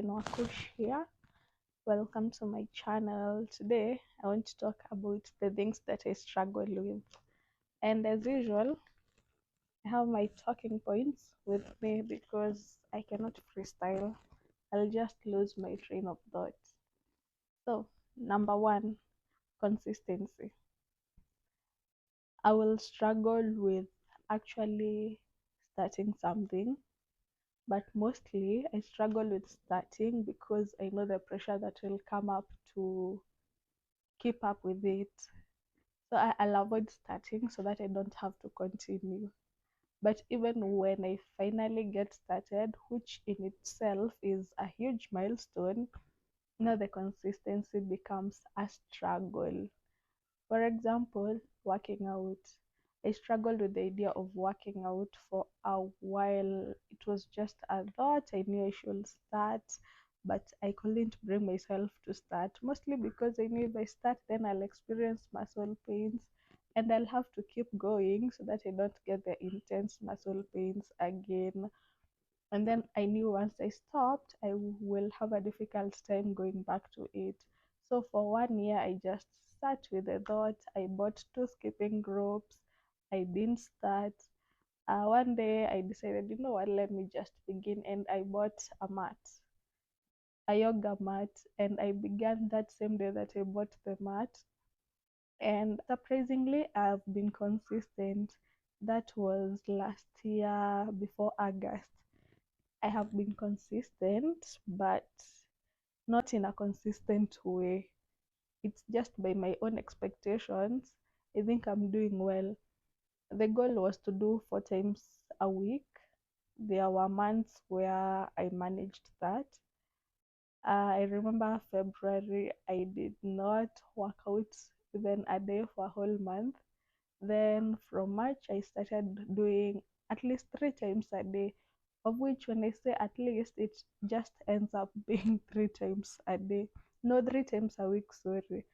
Kush here. Welcome to my channel. Today, I want to talk about the things that I struggle with. And as usual, I have my talking points with me because I cannot freestyle. I'll just lose my train of thought. So, number one, consistency. I will struggle with actually starting something, but mostly I struggle with starting because I know the pressure that will come up to keep up with it. So I'll avoid starting so that I don't have to continue. But even when I finally get started, which in itself is a huge milestone, now the consistency becomes a struggle. For example, working out. I struggled with the idea of working out for a while. It was just a thought. I knew I should start, but I couldn't bring myself to start, mostly because I knew if I start, then I'll experience muscle pains and I'll have to keep going so that I don't get the intense muscle pains again. And then I knew once I stopped, I will have a difficult time going back to it. So for 1 year, I just sat with the thought. I bought two skipping ropes. I didn't start. One day, I decided, you know what, let me just begin. And I bought a yoga mat, and I began that same day that I bought the mat. And surprisingly, I've been consistent. That was last year before August. I have been consistent, but not in a consistent way. It's just by my own expectations. I think I'm doing well. The goal was to do 4 times a week. There were months where I managed that. I remember February, I did not work out even a day for a whole month. Then from March, I started doing at least 3 times a day, of which, when I say at least, it just ends up being 3 times a day. No, 3 times a week, sorry.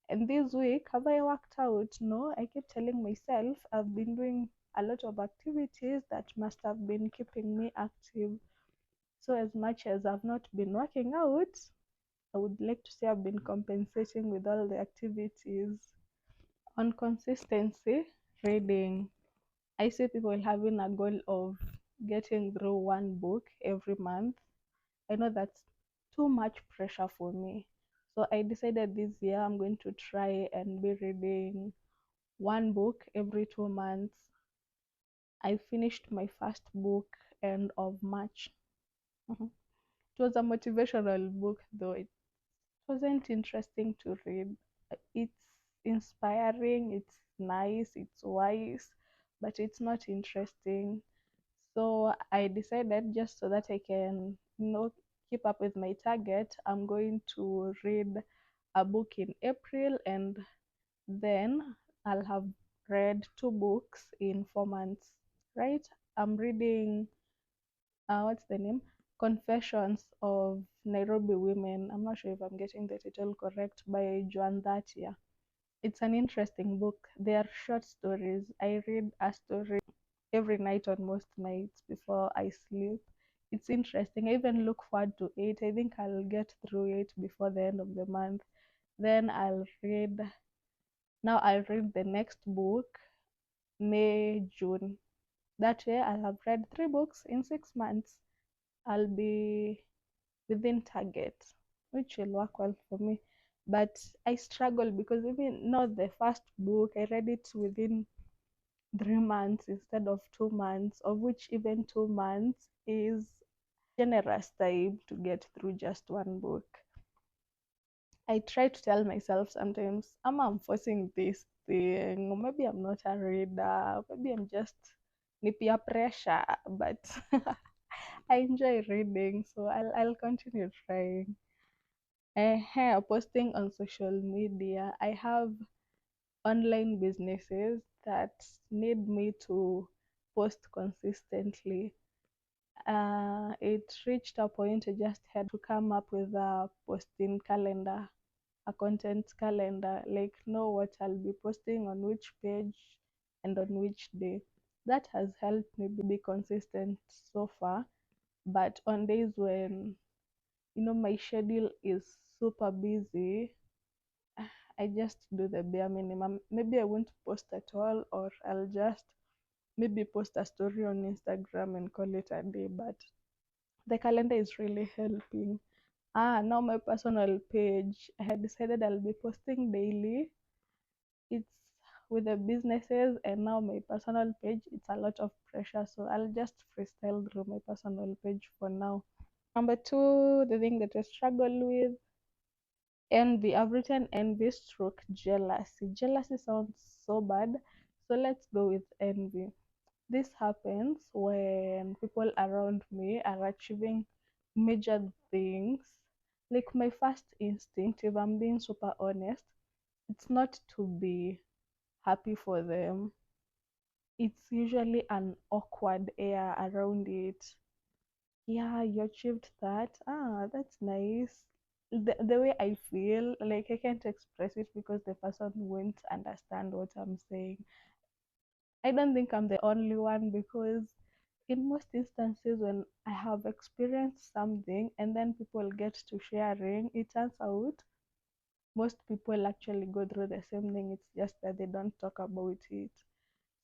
And this week, have I worked out? No, I keep telling myself I've been doing a lot of activities that must have been keeping me active. So, as much as I've not been working out, I would like to say I've been compensating with all the activities. On consistency, reading. I see people having a goal of getting through one book every month. I know that's too much pressure for me. So I decided this year I'm going to try and be reading one book every 2 months. I finished my first book end of March. Mhm. It was a motivational book, though it wasn't interesting to read. It's inspiring, it's nice, it's wise, but it's not interesting. So I decided, just so that I can, keep up with my target, I'm going to read a book in April, and then I'll have read 2 books in 4 months, right? I'm reading, what's the name? Confessions of Nairobi Women. I'm not sure if I'm getting the title correct, by Ndaya. It's an interesting book. They are short stories. I read a story every night on most nights before I sleep. It's interesting. I even look forward to it. I think I'll get through it before the end of the month. Then I'll read the next book, May, June. That way I'll have read 3 books in 6 months. I'll be within target, which will work well for me. But I struggle because even not the first book, I read it within 3 months instead of 2 months, of which even 2 months is generous time to get through just one book. I try to tell myself sometimes, I'm forcing this thing, or maybe I'm not a reader, maybe I'm just peer pressure, but I enjoy reading, so I'll continue trying. Posting on social media. I have online businesses that need me to post consistently. It reached a point I just had to come up with a posting calendar, a content calendar, like know what I'll be posting on which page and on which day. That has helped me be consistent so far. But on days when My schedule is super busy. I just do the bare minimum. Maybe I won't post at all, or I'll just maybe post a story on Instagram and call it a day. But the calendar is really helping. Now my personal page, I had decided I'll be posting daily. It's with the businesses, and now my personal page, it's a lot of pressure. So I'll just freestyle through my personal page for now. Number two, the thing that I struggle with, envy. I've written envy stroke jealousy. Jealousy sounds so bad. So let's go with envy. This happens when people around me are achieving major things. Like my first instinct, if I'm being super honest, it's not to be happy for them. It's usually an awkward air around it. Yeah, you achieved that. That's nice. The way I feel, like I can't express it because the person won't understand what I'm saying. I don't think I'm the only one, because in most instances when I have experienced something and then people get to sharing, it turns out most people actually go through the same thing. It's just that they don't talk about it.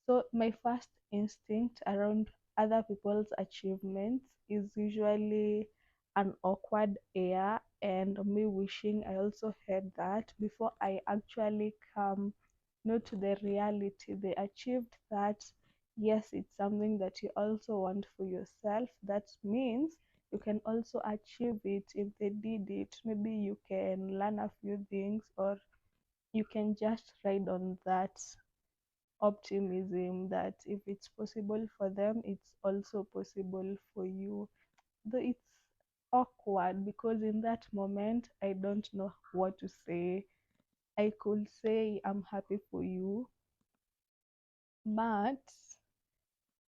So my first instinct around other people's achievements is usually an awkward air, and me wishing I also had that before I actually come to the reality. They achieved that. Yes, it's something that you also want for yourself. That means you can also achieve it. If they did it, maybe you can learn a few things, or you can just ride on that optimism that if it's possible for them, it's also possible for you. Though it's awkward, because in that moment, I don't know what to say. I could say, I'm happy for you, but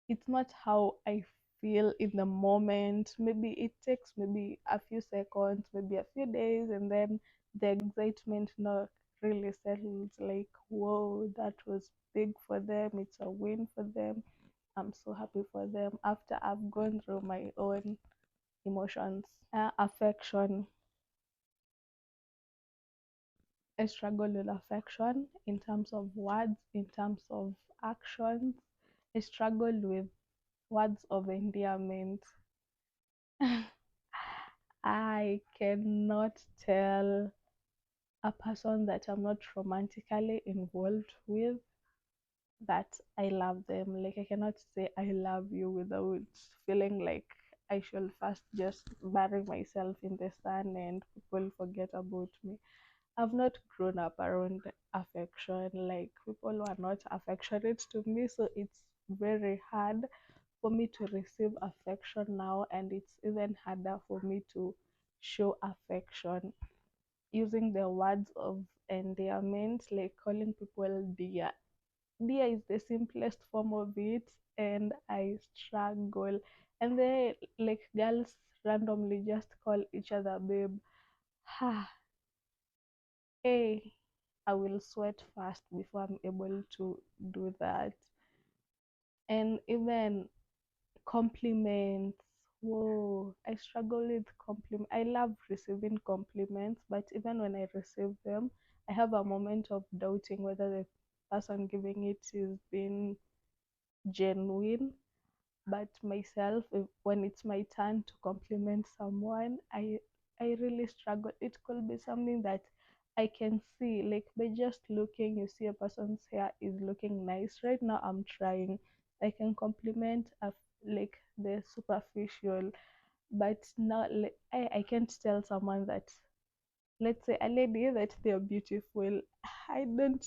it's not how I feel in the moment. Maybe it takes maybe a few seconds, maybe a few days, and then the excitement not really settles. Like, whoa, that was big for them. It's a win for them. I'm so happy for them after I've gone through my own emotions. Affection. I struggle with affection in terms of words, in terms of actions. I struggle with words of endearment. I cannot tell a person that I'm not romantically involved with that I love them. Like, I cannot say I love you without feeling like I should first just bury myself in the sun and people forget about me. I've not grown up around affection. Like, people are not affectionate to me, so it's very hard for me to receive affection now, and it's even harder for me to show affection using the words of endearment, like calling people dear. Dear is the simplest form of it, and I struggle. And then, like, girls randomly just call each other babe. Ha, hey, I will sweat fast before I'm able to do that. And even compliments. Whoa, I struggle with compliment. I love receiving compliments, but even when I receive them, I have a moment of doubting whether the person giving it is being genuine. But myself, when it's my turn to compliment someone, I really struggle. It could be something that I can see, like by just looking, you see a person's hair is looking nice. Right now, I'm trying. I can compliment like the superficial, but not like I can't tell someone that, let's say a lady, that they're beautiful. I don't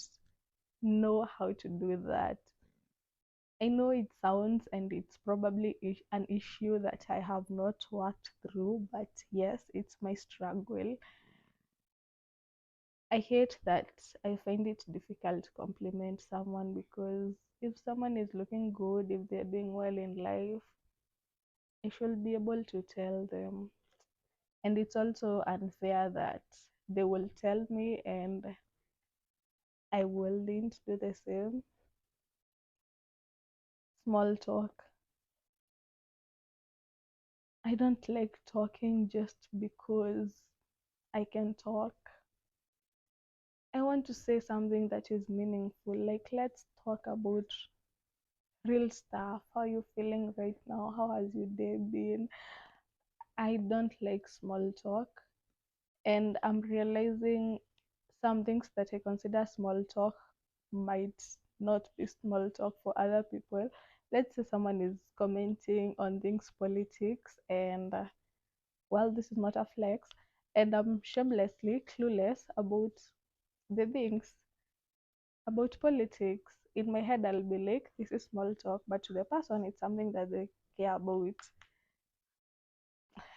know how to do that. I know it sounds, and it's probably an issue that I have not worked through, but yes, it's my struggle. I hate that I find it difficult to compliment someone, because if someone is looking good, if they're doing well in life, I should be able to tell them. And it's also unfair that they will tell me and I wouldn't do the same. Small talk. I don't like talking just because I can talk. I want to say something that is meaningful. Like, let's talk about real stuff. How you feeling right now? How has your day been? I don't like small talk. And I'm realizing some things that I consider small talk might not be small talk for other people. Let's say someone is commenting on things politics, and well, this is not a flex, and I'm shamelessly clueless about the things about politics. In my head, I'll be like, this is small talk, but to the person, it's something that they care about.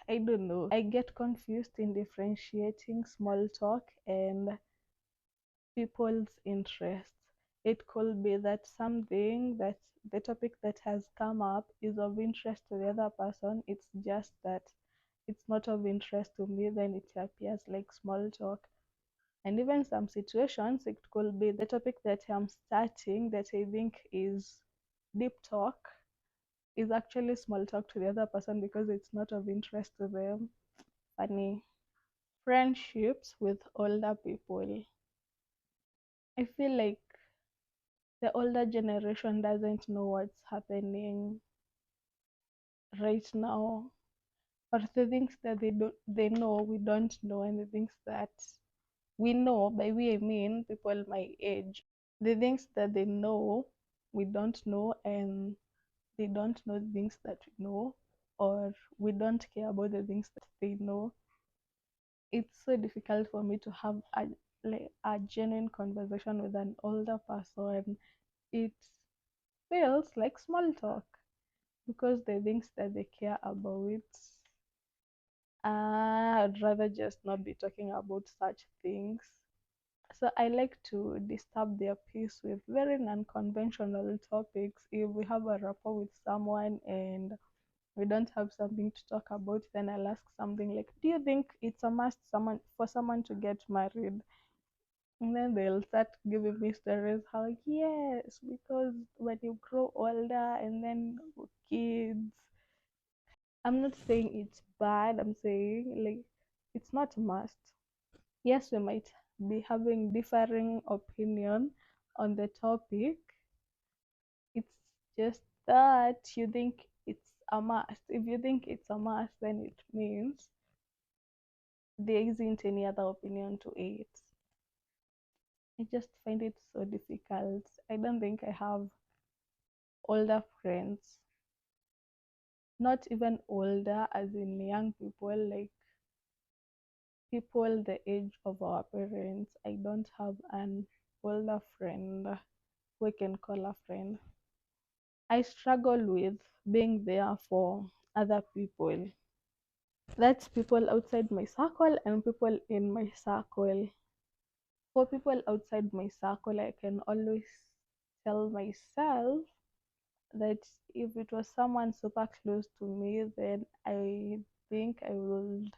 I don't know. I get confused in differentiating small talk and people's interests. It could be that something that the topic that has come up is of interest to the other person. It's just that it's not of interest to me, then it appears like small talk. And even some situations, it could be the topic that I'm starting that I think is deep talk is actually small talk to the other person because it's not of interest to them. Funny. Friendships with older people. I feel like the older generation doesn't know what's happening right now, or the things that they know we don't know, and the things that we know, by we I mean people my age, the things that they know we don't know, and they don't know the things that we know, or we don't care about the things that they know. It's so difficult for me to have like a genuine conversation with an older person. It feels like small talk because the things that they care about, I'd rather just not be talking about such things. So I like to disturb their peace with very non-conventional topics. If we have a rapport with someone and we don't have something to talk about, then I'll ask something like, "Do you think it's a must someone to get married?" And then they'll start giving me stories how yes, because when you grow older and then kids. I'm not saying it's bad. I'm saying like it's not a must. Yes, we might be having differing opinion on the topic. It's just that you think it's a must. If you think it's a must, then it means there isn't any other opinion to it. I just find it so difficult. I don't think I have older friends, not even older as in young people, like people the age of our parents. I don't have an older friend we can call a friend. I struggle with being there for other people. That's people outside my circle and people in my circle. For people outside my circle, I can always tell myself that if it was someone super close to me, then I think I would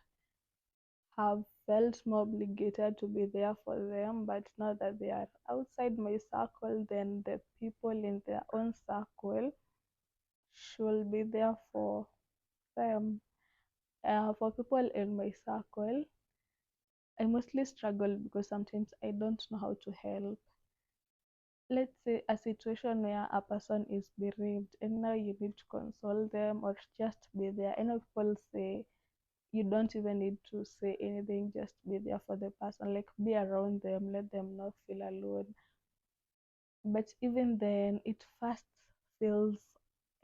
have felt more obligated to be there for them. But now that they are outside my circle, then the people in their own circle should be there for them. For people in my circle, I mostly struggle because sometimes I don't know how to help. Let's say a situation where a person is bereaved and now you need to console them or just be there. I know people say you don't even need to say anything, just be there for the person, like be around them, let them not feel alone. But even then, it first feels,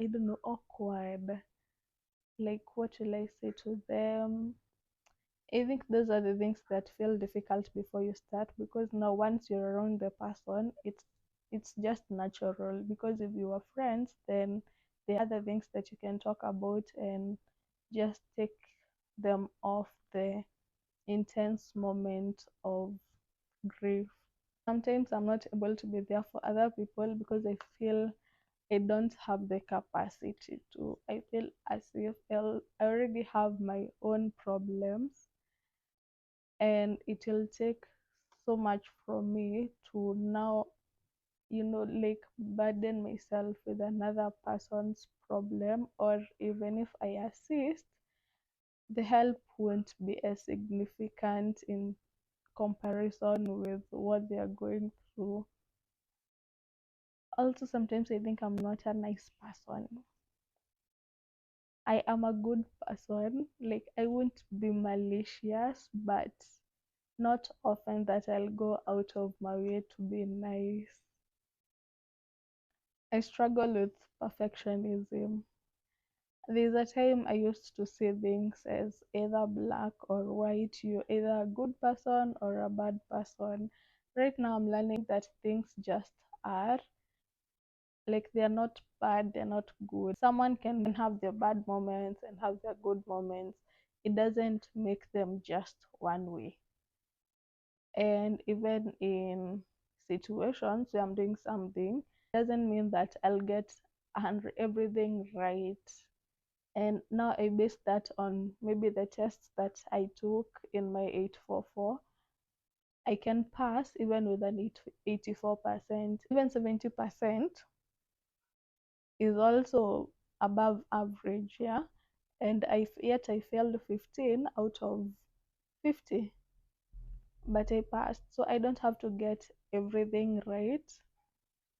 I don't know, awkward. Like, what will I say to them? I think those are the things that feel difficult before you start because now once you're around the person, it's just natural because if you are friends, then there are other things that you can talk about and just take them off the intense moment of grief. Sometimes I'm not able to be there for other people because I feel I don't have the capacity to. I feel as if I already have my own problems and it will take so much from me to now, like burden myself with another person's problem, or even if I assist, the help won't be as significant in comparison with what they are going through. Also, sometimes I think I'm not a nice person. I am a good person. Like, I won't be malicious, but not often that I'll go out of my way to be nice. I struggle with perfectionism. There's a time I used to see things as either black or white. You're either a good person or a bad person. Right now, I'm learning that things just are. Like, they're not bad, they're not good. Someone can have their bad moments and have their good moments. It doesn't make them just one way. And even in situations where I'm doing something, doesn't mean that I'll get everything right. And now I base that on maybe the tests that I took in my 844. I can pass even with an 84%, even 70% is also above average, yeah. And yet I failed 15 out of 50, but I passed. So I don't have to get everything right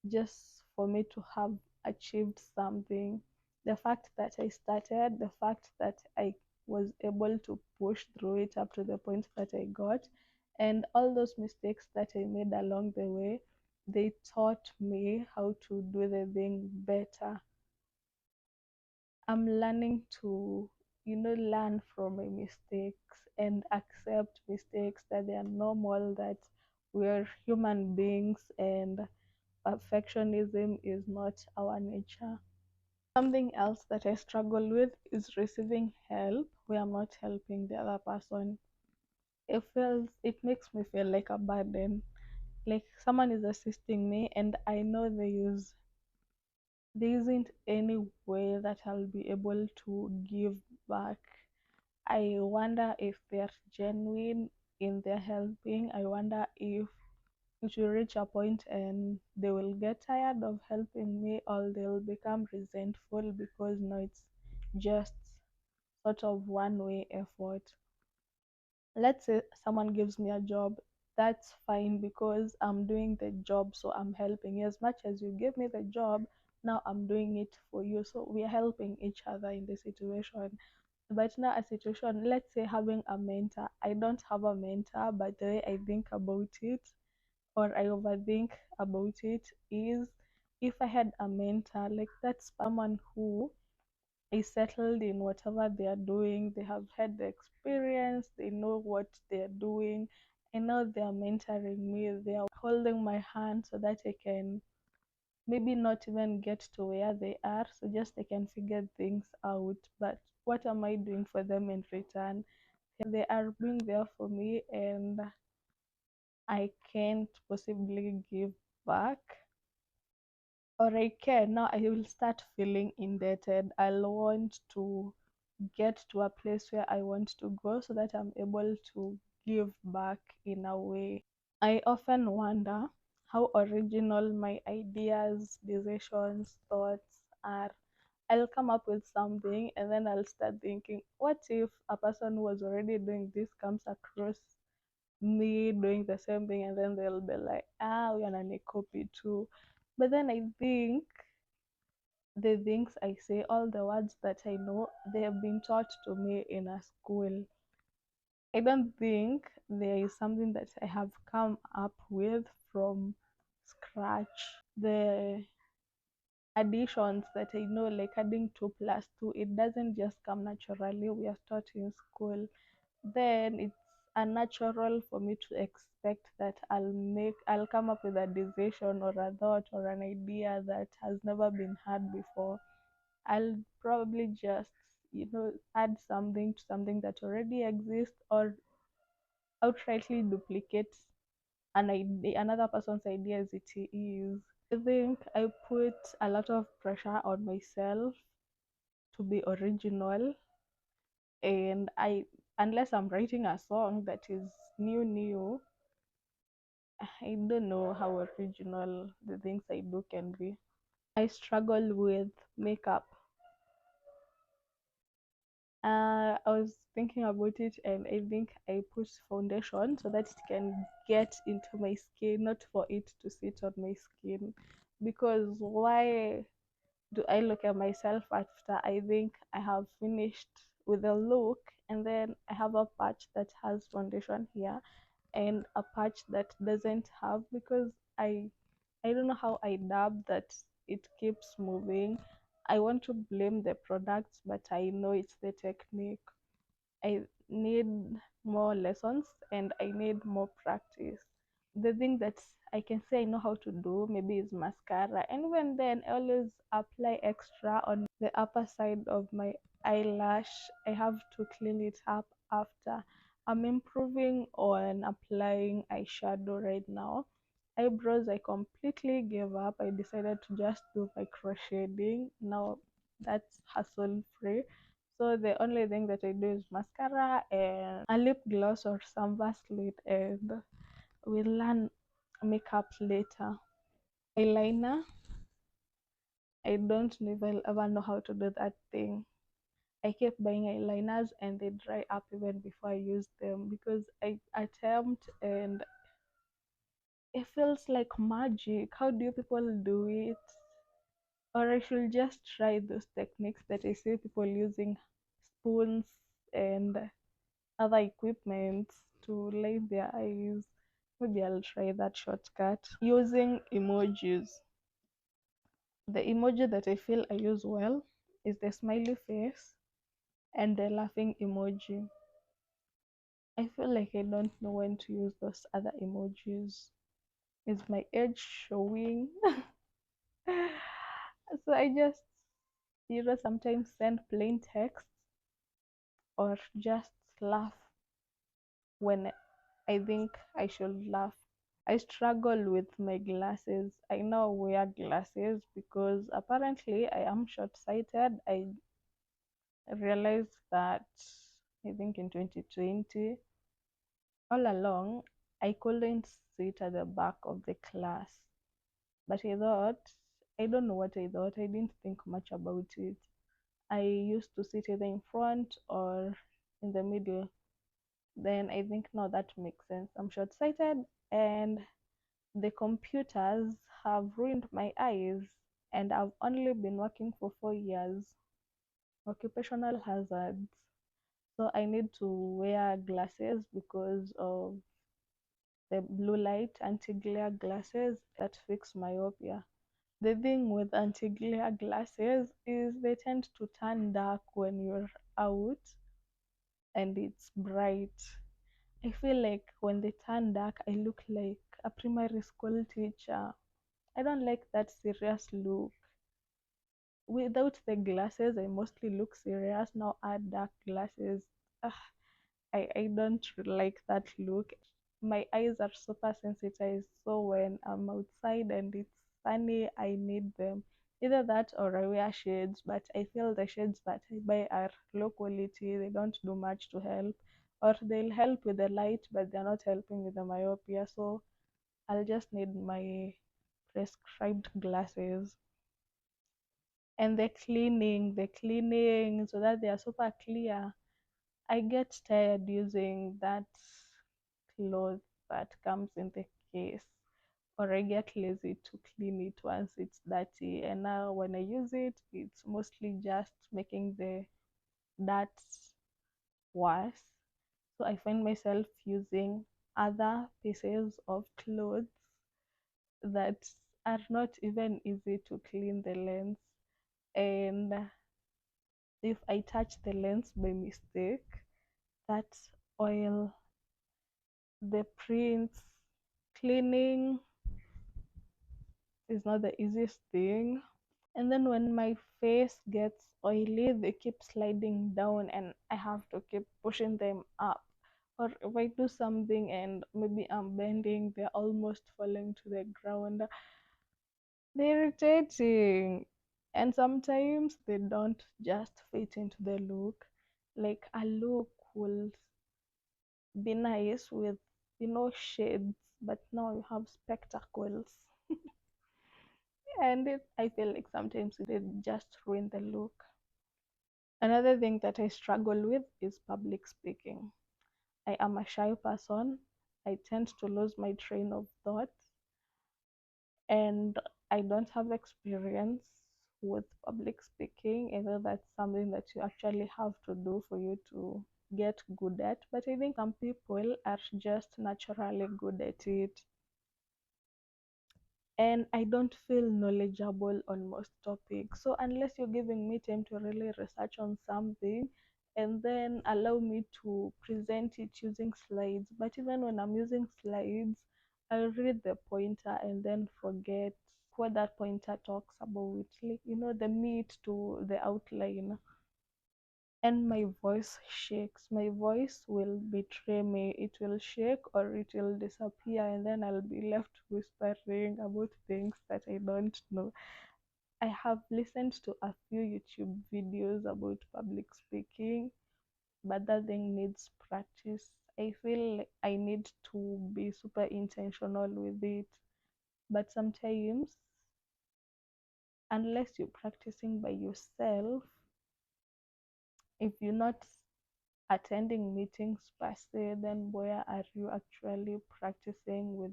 just for me to have achieved something. The fact that I started, the fact that I was able to push through it up to the point that I got, and all those mistakes that I made along the way, they taught me how to do the thing better. I'm learning to, learn from my mistakes and accept mistakes, that they are normal, that we're human beings, and perfectionism is not our nature. Something else that I struggle with is receiving help where I'm not helping the other person. It makes me feel like a burden. Like someone is assisting me and I know there isn't any way that I'll be able to give back. I wonder if they're genuine in their helping. I wonder if it will reach a point and they will get tired of helping me, or they'll become resentful because now it's just sort of one way effort. Let's say someone gives me a job, that's fine because I'm doing the job, so I'm helping you. As much as you give me the job, now I'm doing it for you, so we are helping each other in the situation. But now a situation, let's say having a mentor. I don't have a mentor, but the way I think about it, or I overthink about it, is if I had a mentor, like that's someone who is settled in whatever they are doing, they have had the experience, they know what they're doing. I know they are mentoring me, they are holding my hand so that I can maybe not even get to where they are, so just they can figure things out. But what am I doing for them in return? They are being there for me, and I can't possibly give back. Or I can. Now I will start feeling indebted. I'll want to get to a place where I want to go so that I'm able to give back in a way. I often wonder how original my ideas, decisions, thoughts are. I'll come up with something and then I'll start thinking, what if a person who was already doing this comes across me doing the same thing, and then they'll be like, we're gonna copy too. But then I think the things I say, all the words that I know, they have been taught to me in a school. I don't think there is something that I have come up with from scratch. The additions that I know, like adding 2 plus 2, it doesn't just come naturally. We are taught in school. Then it's unnatural for me to expect that I'll come up with a decision or a thought or an idea that has never been had before. I'll probably just, add something to something that already exists, or outrightly duplicate an idea, another person's idea as it is. I think I put a lot of pressure on myself to be original, and unless I'm writing a song that is new, I don't know how original the things I do can be. I struggle with makeup. I was thinking about it, and I think I put foundation so that it can get into my skin, not for it to sit on my skin. Because why do I look at myself after I think I have finished with a look, and then I have a patch that has foundation here and a patch that doesn't have, because I don't know how I dab that it keeps moving. I want to blame the products, but I know it's the technique. I need more lessons and I need more practice. The thing that I can say I know how to do maybe is mascara, and even then, I always apply extra on the upper side of my eyelash. I have to clean it up after. I'm improving on applying eyeshadow right now. Eyebrows, I completely gave up. I decided to just do micro shading. Now that's hassle free. So the only thing that I do is mascara and a lip gloss or some Vaseline, and we'll learn makeup later. Eyeliner, I don't even ever know how to do that thing. I kept buying eyeliners and they dry up even before I use them, because I attempt and it feels like magic. How do you people do it? Or I should just try those techniques that I see people using spoons and other equipment to line their eyes. Maybe I'll try that shortcut. Using emojis. The emoji that I feel I use well is the smiley face and the laughing emoji. I feel like I don't know when to use those other emojis. Is my age showing? So I just, sometimes send plain text or just laugh when I think I should laugh. I struggle with my glasses. I now wear glasses because apparently I am short sighted. I realized that I think in 2020, all along, I couldn't sit at the back of the class. But I don't know what I thought. I didn't think much about it. I used to sit either in front or in the middle. Then I think now that makes sense. I'm short sighted and the computers have ruined my eyes, and I've only been working for 4 years. Occupational hazards. So I need to wear glasses because of the blue light anti-glare glasses that fix myopia. The thing with anti-glare glasses is they tend to turn dark when you're out and it's bright. I feel like when they turn dark, I look like a primary school teacher. I don't like that serious look. Without the glasses, I mostly look serious. Now add dark glasses. Ugh, I don't like that look. My eyes are super sensitized, so when I'm outside and it's sunny, I need them. Either that or I wear shades, but I feel the shades that I buy are low quality, they don't do much to help, or they'll help with the light, but they're not helping with the myopia, so I'll just need my prescribed glasses. And the cleaning so that they are super clear. I get tired using that cloth that comes in the case, or I get lazy to clean it once it's dirty. And now when I use it, it's mostly just making the dirt worse. So I find myself using other pieces of clothes that are not even easy to clean the lens. And if I touch the lens by mistake, that oil, the prints, cleaning is not the easiest thing. And then when my face gets oily, they keep sliding down and I have to keep pushing them up. Or if I do something and maybe I'm bending, they're almost falling to the ground. They're irritating. And sometimes they don't just fit into the look. Like a look will be nice with, shades, but now you have spectacles. And I feel like sometimes it just ruin the look. Another thing that I struggle with is public speaking. I am a shy person. I tend to lose my train of thought, and I don't have experience with public speaking. Either that's something that you actually have to do for you to get good at, but I think some people are just naturally good at it. And I don't feel knowledgeable on most topics. So unless you're giving me time to really research on something and then allow me to present it using slides, but even when I'm using slides, I'll read the pointer and then forget what that pointer talks about, like the meat to the outline. And my voice shakes. My voice will betray me. It will shake or it will disappear, and then I'll be left whispering about things that I don't know. I have listened to a few YouTube videos about public speaking, but that thing needs practice. I feel like I need to be super intentional with it, but sometimes, unless you're practicing by yourself, if you're not attending meetings per se, then where are you actually practicing with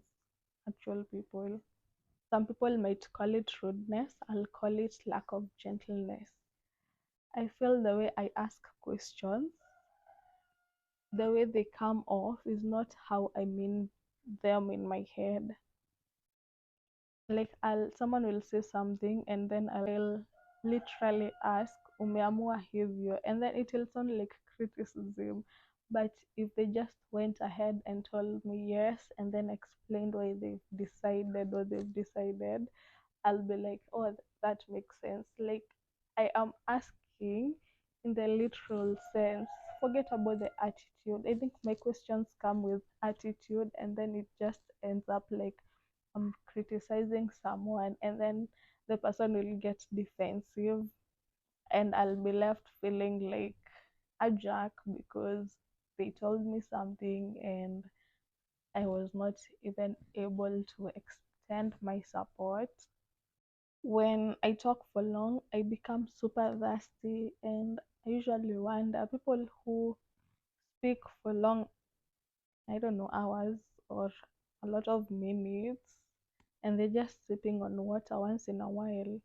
actual people? Some people might call it rudeness, I'll call it lack of gentleness. I feel the way I ask questions, the way they come off is not how I mean them in my head. Like someone will say something and then I'll literally ask umeamua hivyo, and then it will sound like criticism. But if they just went ahead and told me yes and then explained why they've decided what they've decided, I'll be like, oh, that makes sense. Like, I am asking in the literal sense. Forget about the attitude. I think my questions come with attitude, and then it just ends up like I'm criticizing someone, and then the person will get defensive, and I'll be left feeling like a jerk because they told me something and I was not even able to extend my support. When I talk for long, I become super thirsty, and I usually wonder people who speak for long, I don't know, hours or a lot of minutes, and they're just sipping on water once in a while.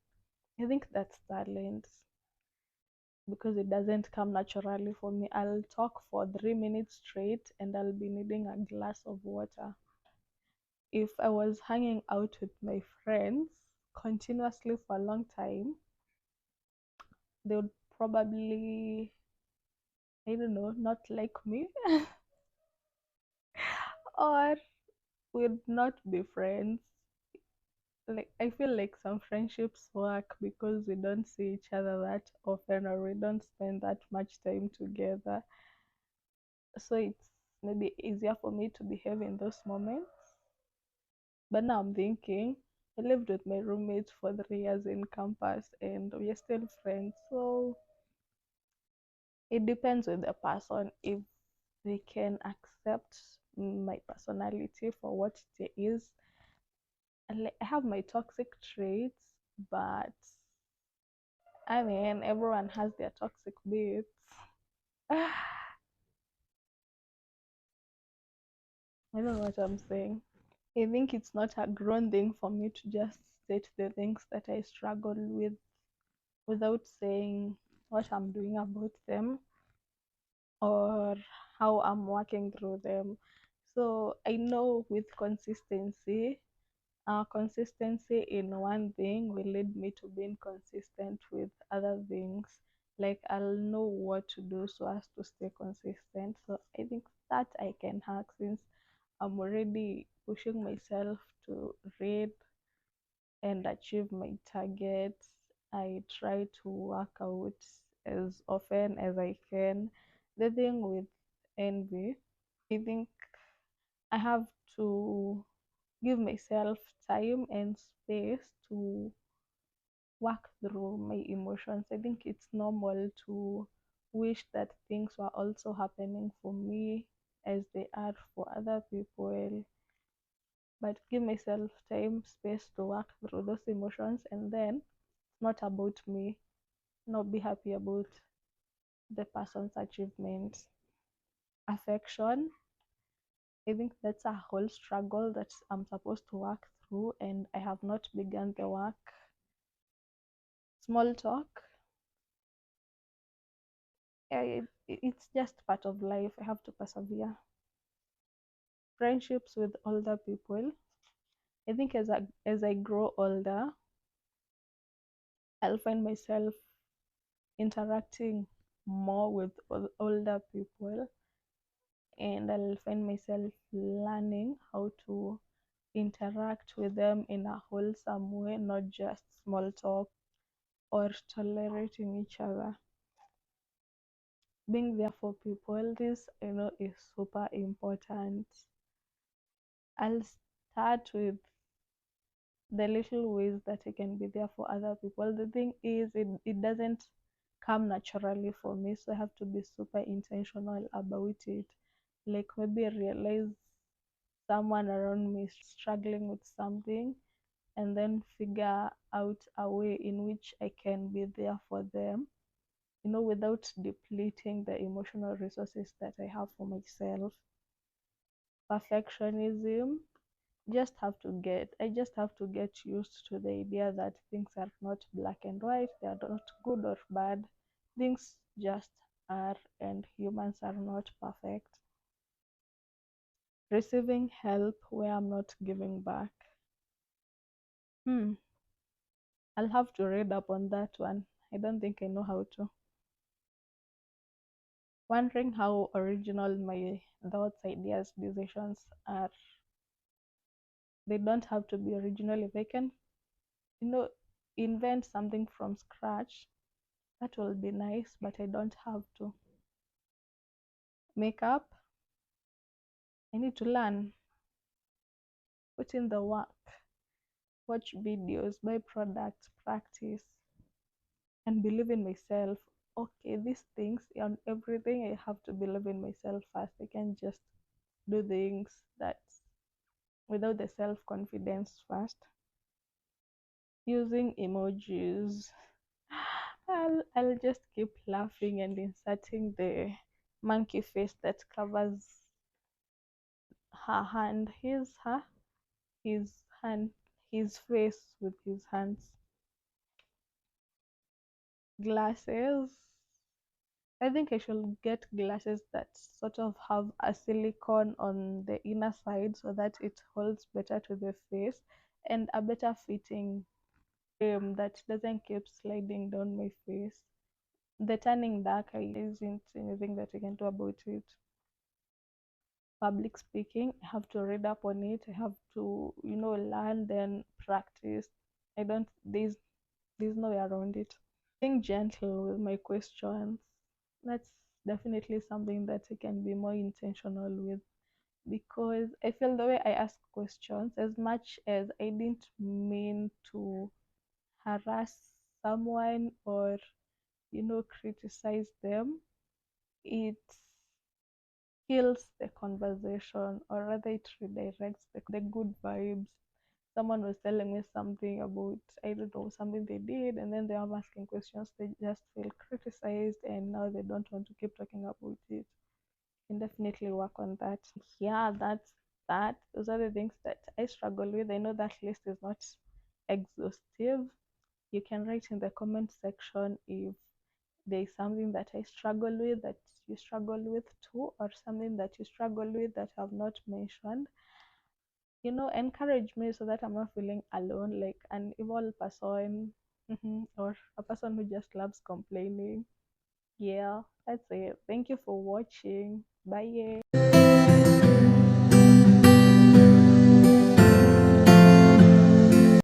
I think that's talent because it doesn't come naturally for me. I'll talk for 3 minutes straight and I'll be needing a glass of water. If I was hanging out with my friends continuously for a long time, they would probably, I don't know, not like me or would not be friends. Like, I feel like some friendships work because we don't see each other that often or we don't spend that much time together. So it's maybe easier for me to behave in those moments. But now I'm thinking, I lived with my roommates for 3 years in campus and we're still friends. So it depends with the person if they can accept my personality for what it is. And like, I have my toxic traits, but I mean, everyone has their toxic bits. I don't know what I'm saying. I think it's not a grown thing for me to just state the things that I struggle with without saying what I'm doing about them or how I'm working through them. So I know with consistency in one thing will lead me to being consistent with other things. Like I'll know what to do so as to stay consistent. So I think that I can hack since I'm already pushing myself to read and achieve my targets. I try to work out as often as I can. The thing with envy, I think I have to give myself time and space to work through my emotions. I think it's normal to wish that things were also happening for me as they are for other people, but give myself time, space to work through those emotions, and then it's not about me. Not be happy about the person's achievements. Affection, I think that's a whole struggle that I'm supposed to work through, and I have not begun the work. Small talk, it's just part of life. I have to persevere. Friendships with older people. I think as I grow older, I'll find myself interacting more with older people, and I'll find myself learning how to interact with them in a wholesome way, not just small talk or tolerating each other. Being there for people, this is super important. I'll start with the little ways that I can be there for other people. The thing is, it doesn't come naturally for me, so I have to be super intentional about it. Like maybe realize someone around me is struggling with something, and then figure out a way in which I can be there for them, without depleting the emotional resources that I have for myself. Perfectionism, I just have to get used to the idea that things are not black and white, they are not good or bad. Things just are, and humans are not perfect. Receiving help where I'm not giving back. Hmm, I'll have to read up on that one. I don't think I know how to. Wondering how original my thoughts, ideas, decisions are. They don't have to be original. If I can, you know, invent something from scratch, that will be nice, but I don't have to. Makeup, I need to learn, put in the work, watch videos, buy products, practice, and believe in myself. Okay, these things and everything, I have to believe in myself first. I can't just do things that without the self confidence first. Using emojis. I'll just keep laughing and inserting the monkey face that covers her hand, his hand, his face with his hands. Glasses. I think I should get glasses that sort of have a silicone on the inner side so that it holds better to the face, and a better fitting frame that doesn't keep sliding down my face. The turning dark isn't anything that I can do about it. Public speaking, I have to read up on it. I have to, learn, then practice. I don't, there's no way around it. Being gentle with my questions, that's definitely something that I can be more intentional with, because I feel the way I ask questions, as much as I didn't mean to harass someone or, criticize them, it kills the conversation, or rather it redirects the good vibes. Someone was telling me something about, I don't know, something they did, and then they are asking questions, they just feel criticized, and now they don't want to keep talking about it. Can definitely work on that. Yeah, that's that. Those are the things that I struggle with. I know that list is not exhaustive. You can write in the comment section if there is something that I struggle with that you struggle with too, or something that you struggle with that I have not mentioned. Encourage me so that I'm not feeling alone, like an evil person, or a person who just loves complaining. Yeah, that's it. Thank you for watching. Bye.